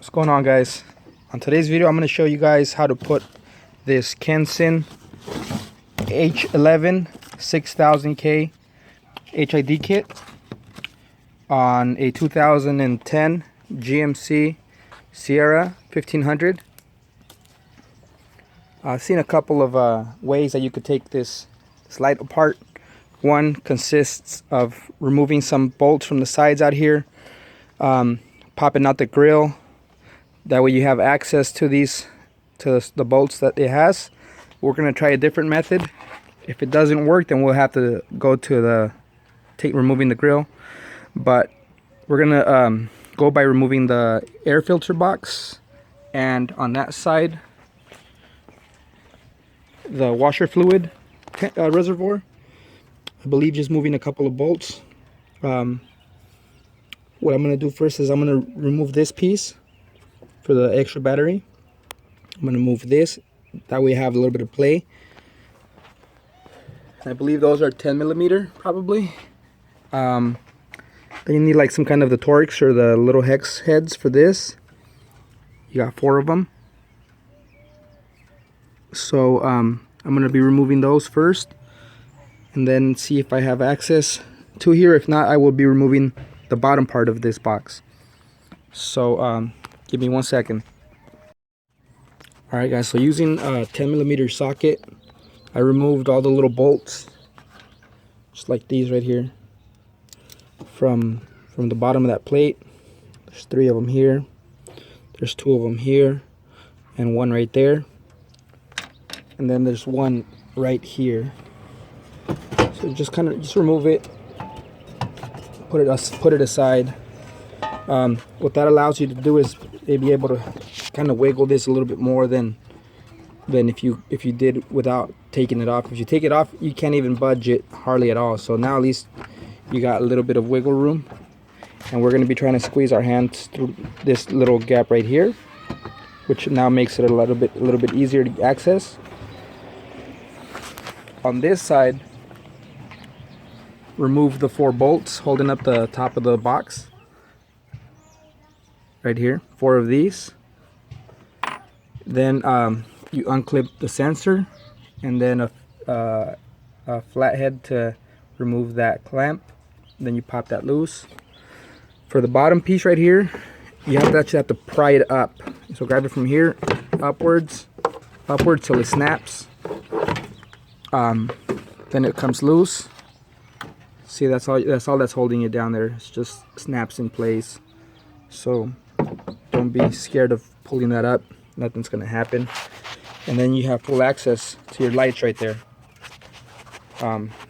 What's going on, guys? On today's video I'm going to show you guys how to put this Kensen H11 6000K HID kit on a 2010 GMC Sierra 1500. I've seen a couple of ways that you could take this light apart. One consists of removing some bolts from the sides out here, popping out the grill. That way you have access to the bolts that it has. We're going to try a different method. If it doesn't work, then we'll have to go to removing the grill. But we're going to go by removing the air filter box, and on that side the washer fluid reservoir. I believe just moving a couple of bolts. What I'm going to do first is I'm going to remove this piece for the extra battery. I'm going to move this, that way I have a little bit of play. I believe those are 10mm probably. Then you need like some kind of the Torx or the little hex heads for this. You got 4 of them. So I'm going to be removing those first and then see if I have access to here. If not, I will be removing the bottom part of this box. So give me 1 second. Alright guys, so using a 10mm socket, I removed all the little bolts, just like these right here, from the bottom of that plate. There's 3 of them here, there's 2 of them here, and 1 right there, and then there's 1 right here. So just remove it, put it aside. What that allows you to do is be able to kind of wiggle this a little bit more than if you did without taking it off. If you take it off, you can't even budge it hardly at all. So now at least you got a little bit of wiggle room, and we're going to be trying to squeeze our hands through this little gap right here, which now makes it a little bit easier to access. On this side, remove the 4 bolts holding up the top of the box right here, 4 of these. Then you unclip the sensor, and then a flathead to remove that clamp. Then you pop that loose. For the bottom piece right here, you actually have to pry it up. So grab it from here upwards till it snaps. Then it comes loose. See, that's all that's holding it down there. It just snaps in place. So don't be scared of pulling that up. Nothing's gonna happen. And then you have full access to your lights right there.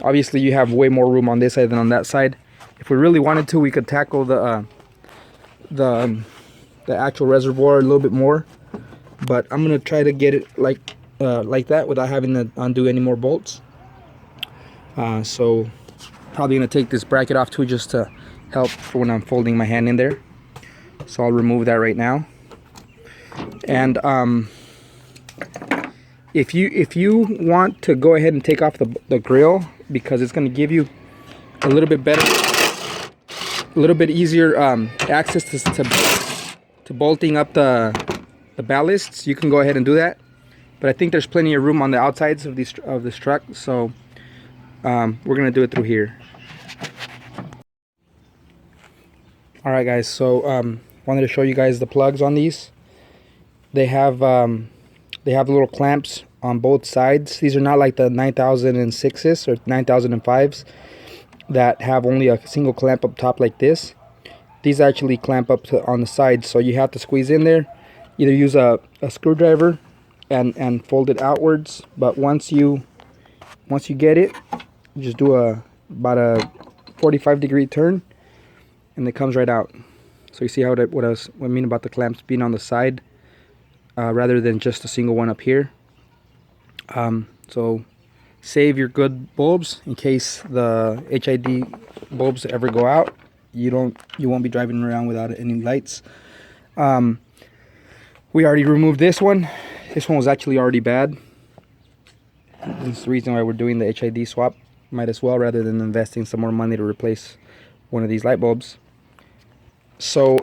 Obviously you have way more room on this side than on that side. If we really wanted to, we could tackle the actual reservoir a little bit more, but I'm gonna try to get it like that without having to undo any more bolts. So probably gonna take this bracket off too, just to help for when I'm folding my hand in there. So I'll remove that right now. And if you want to go ahead and take off the grill, because it's going to give you a little bit better, a little bit easier access to bolting up the ballasts, you can go ahead and do that. But I think there's plenty of room on the outsides of this truck, so we're going to do it through here. Alright guys, so wanted to show you guys the plugs on these. They have little clamps on both sides. These are not like the 9006s or 9005s that have only a single clamp up top like this. These actually clamp up on the sides, so you have to squeeze in there. Either use a screwdriver and fold it outwards, but once you get it, you just do about a 45-degree turn, and it comes right out. So you see what I mean about the clamps being on the side rather than just a single one up here. So save your good bulbs in case the HID bulbs ever go out. You won't be driving around without any lights. We already removed this one. This one was actually already bad. This is the reason why we're doing the HID swap. Might as well, rather than investing some more money to replace one of these light bulbs. So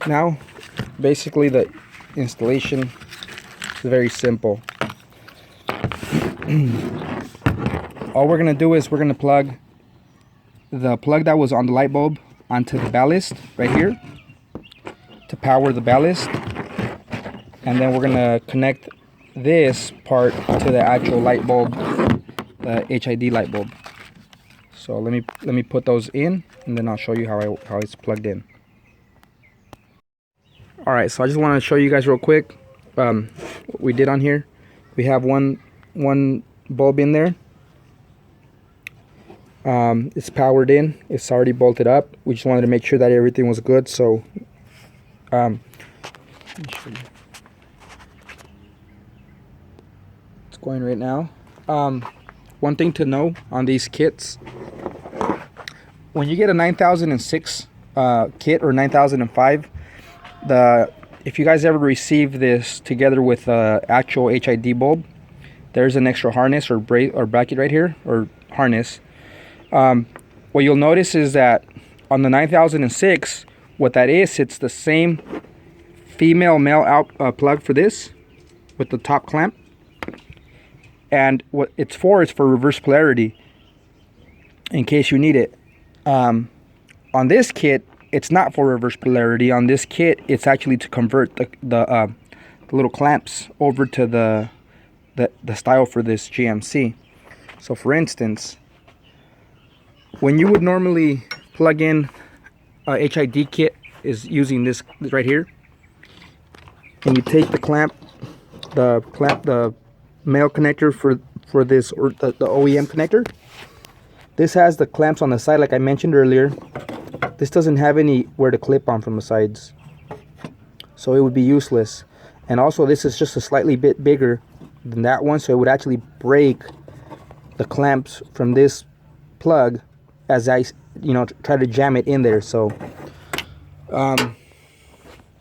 Now, basically the installation is very simple. All we're gonna do is we're gonna plug the plug that was on the light bulb onto the ballast right here to power the ballast, and then we're gonna connect this part to the actual light bulb, the HID light bulb. So let me put those in, and then I'll show you how it's plugged in. All right, so I just want to show you guys real quick what we did on here. We have one bulb in there. It's powered in. It's already bolted up. We just wanted to make sure that everything was good. So let me show you. It's going right now. One thing to know on these kits, when you get a 9006 kit or 9005, if you guys ever receive this together with actual HID bulb, there's an extra harness or bracket right here, or harness. What you'll notice is that on the 9006, what that is, it's the same female male out plug for this with the top clamp, and what it's for is for reverse polarity in case you need it. On this kit, it's not for reverse polarity. On this kit, it's actually to convert the little clamps over to the style for this GMC. So for instance, when you would normally plug in a HID kit is using this right here, and you take the male connector for this, or the OEM connector. This has the clamps on the side like I mentioned earlier. This doesn't have anywhere to clip on from the sides, so it would be useless. And also this is just a slightly bit bigger than that one, so it would actually break the clamps from this plug as I try to jam it in there. So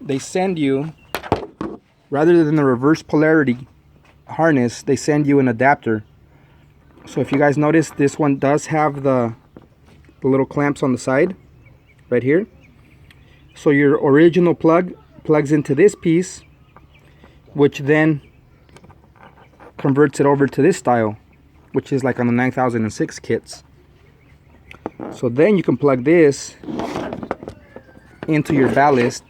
they send you, rather than the reverse polarity harness, they send you an adapter. So if you guys notice, this one does have the little clamps on the side right here. So your original plug plugs into this piece, which then converts it over to this style, which is like on the 9006 kits. So then you can plug this into your ballast,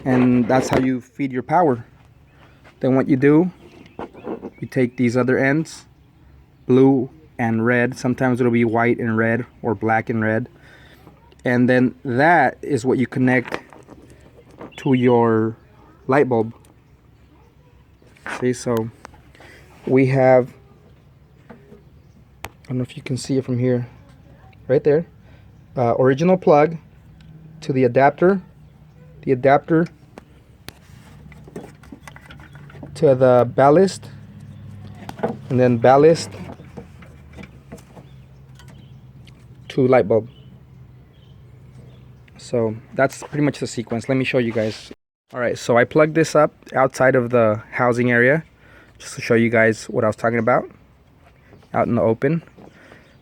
and that's how you feed your power. Then what you do, you take these other ends, blue and red, sometimes it'll be white and red or black and red, and then that is what you connect to your light bulb. See, so we have, I don't know if you can see it from here, right there, original plug to the adapter to the ballast, and then ballast to light bulb. So that's pretty much the sequence. Let me show you guys. Alright, so I plugged this up outside of the housing area just to show you guys what I was talking about out in the open.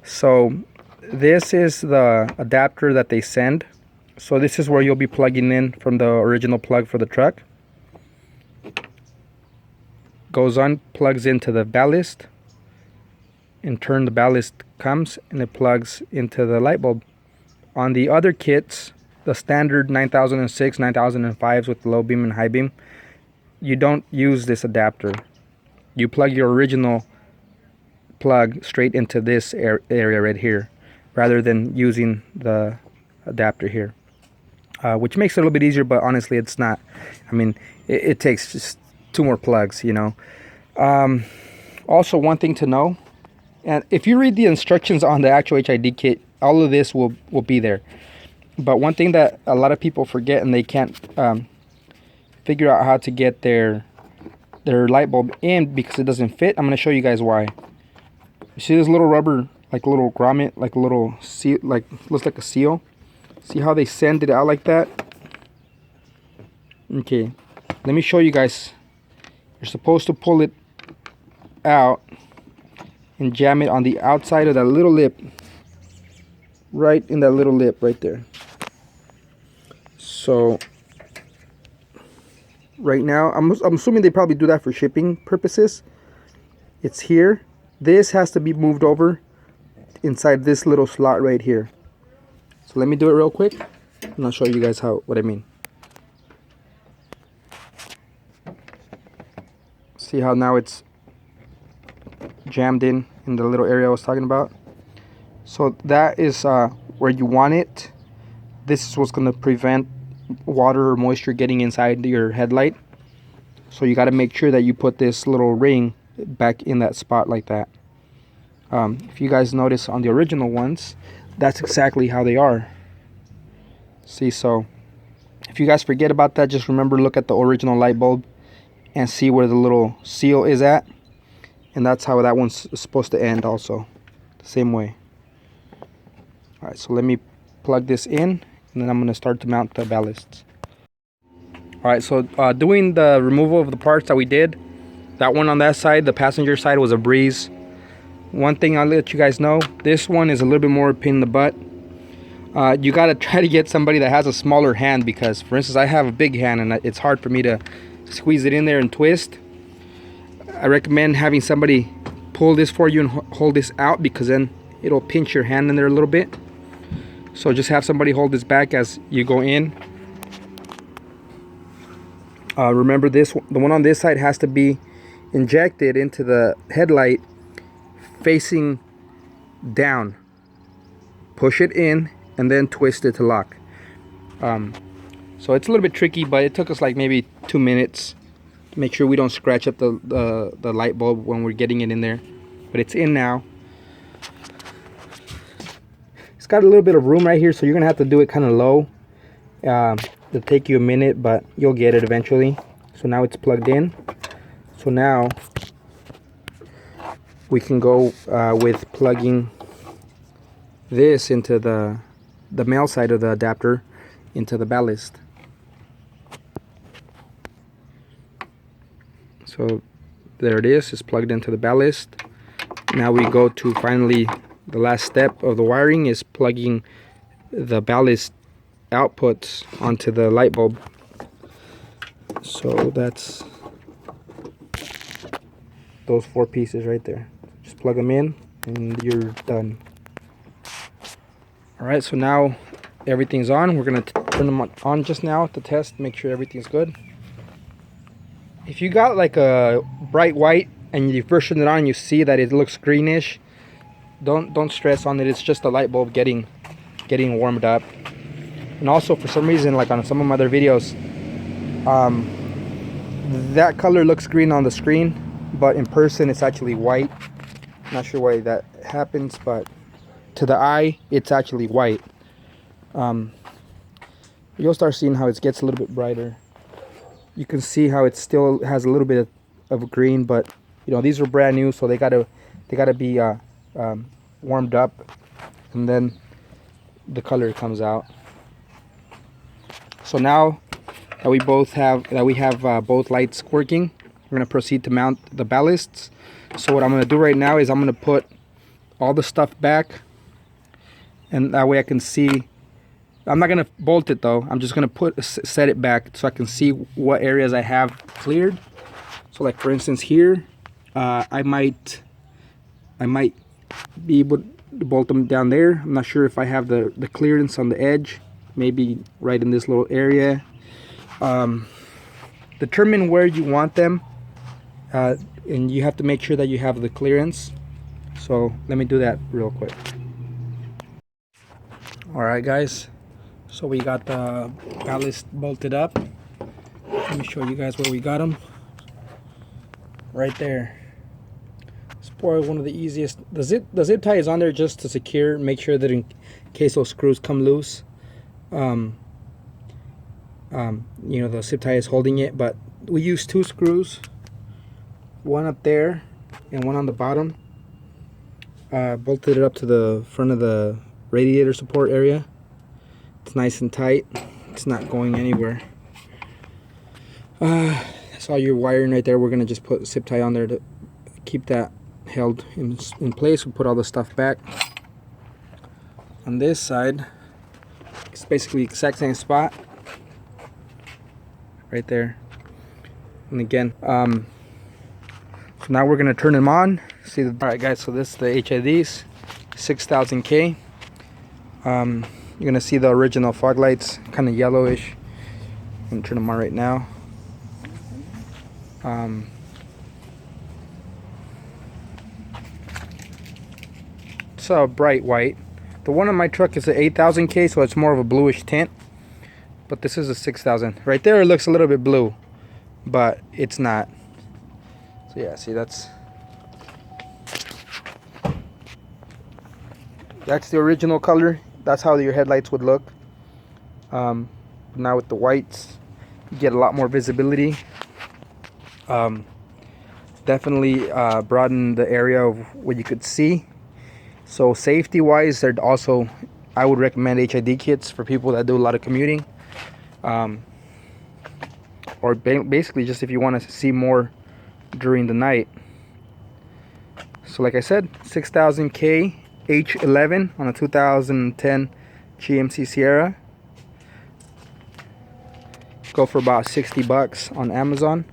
So this is the adapter that they send. So this is where you'll be plugging in from the original plug for the truck. Goes on, plugs into the ballast. In turn, the ballast comes and it plugs into the light bulb. On the other kits, the standard 9006, 9005s with low beam and high beam, you don't use this adapter. You plug your original plug straight into this area right here, rather than using the adapter here, which makes it a little bit easier, but honestly it's not. I mean, it takes just 2 more plugs, you know. Also, one thing to know, and if you read the instructions on the actual HID kit, all of this will be there. But one thing that a lot of people forget, and they can't figure out how to get their light bulb in because it doesn't fit. I'm going to show you guys why. You see this little rubber, like a little grommet, like a little seal, like looks like a seal. See how they send it out like that? Okay, let me show you guys. You're supposed to pull it out and jam it on the outside of that little lip, right in that little lip right there. So right now, I'm assuming they probably do that for shipping purposes. It's here. This has to be moved over inside this little slot right here. So let me do it real quick and I'll show you guys what I mean. See how now it's jammed in the little area I was talking about? So that is where you want it. This is what's going to prevent water or moisture getting inside your headlight. So you got to make sure that you put this little ring back in that spot like that. If you guys notice on the original ones, that's exactly how they are. See, so if you guys forget about that, just remember, look at the original light bulb and see where the little seal is at, and that's how that one's supposed to end also, the same way. All right, so let me plug this in and then I'm going to start to mount the ballasts. All right, so doing the removal of the parts that we did, that one on that side, the passenger side, was a breeze. One thing I'll let you guys know, this one is a little bit more pain in the butt. You got to try to get somebody that has a smaller hand, because for instance, I have a big hand and it's hard for me to squeeze it in there and twist. I recommend having somebody pull this for you and hold this out, because then it'll pinch your hand in there a little bit. So just have somebody hold this back as you go in. Remember, the one on this side has to be injected into the headlight facing down. Push it in and then twist it to lock. So it's a little bit tricky, but it took us like maybe 2 minutes to make sure we don't scratch up the light bulb when we're getting it in there. But it's in now. It's got a little bit of room right here, so you're gonna have to do it kind of low. It'll take you a minute, but you'll get it eventually. So now it's plugged in. So now we can go with plugging this into the male side of the adapter into the ballast. So there it is, it's plugged into the ballast. Now we go to finally the last step of the wiring, is plugging the ballast outputs onto the light bulb. So that's those 4 pieces right there. Just plug them in and you're done. Alright, so now everything's on. We're going to turn them on just now to test, make sure everything's good. If you got like a bright white and you first turn it on and you see that it looks greenish, don't stress on it. It's just the light bulb getting warmed up. And also, for some reason, like on some of my other videos, that color looks green on the screen, but in person it's actually white. Not sure why that happens, but to the eye it's actually white. You'll start seeing how it gets a little bit brighter. You can see how it still has a little bit of green, but you know, these are brand new, so they gotta be warmed up, and then the color comes out. So now that we have both lights working, we're gonna proceed to mount the ballasts. So what I'm gonna do right now is I'm gonna put all the stuff back, and that way I can see. I'm not gonna bolt it though. I'm just gonna set it back so I can see what areas I have cleared. So like for instance here, I might be able to bolt them down there. I'm not sure if I have the clearance on the edge. Maybe right in this little area. Determine where you want them, and you have to make sure that you have the clearance. So let me do that real quick. Alright guys, so we got the ballast bolted up. Let me show you guys where we got them. Right there. It's probably one of the easiest. The zip tie is on there just to secure, make sure that in case those screws come loose, you know, the zip tie is holding it. But we use 2 screws, one up there and one on the bottom. Bolted it up to the front of the radiator support area. It's nice and tight. It's not going anywhere. That's all your wiring right there. We're gonna just put a zip tie on there to keep that held in place. We'll put all the stuff back. On this side, it's basically the exact same spot. right there. And again, so now we're gonna turn them on. See, all right, guys. So this is the HIDs, 6000K. You're gonna see the original fog lights, kind of yellowish. I'm gonna turn them on right now. It's a bright white. The one on my truck is a 8000K, so it's more of a bluish tint. But this is a 6000. Right there, it looks a little bit blue, but it's not. So yeah, see, that's the original color. That's how your headlights would look. Now with the whites, you get a lot more visibility. Definitely broaden the area of what you could see. So safety wise, they're also, I would recommend HID kits for people that do a lot of commuting, or basically just if you want to see more during the night. So like I said, 6000K H11 on a 2010 GMC Sierra. Go for about 60 bucks on Amazon.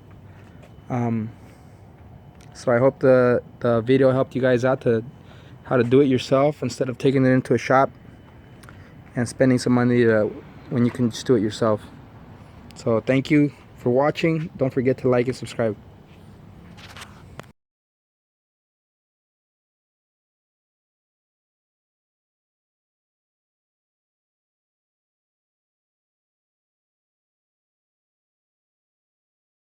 So I hope the video helped you guys out to how to do it yourself instead of taking it into a shop and spending some money when you can just do it yourself. So thank you for watching. Don't forget to like and subscribe.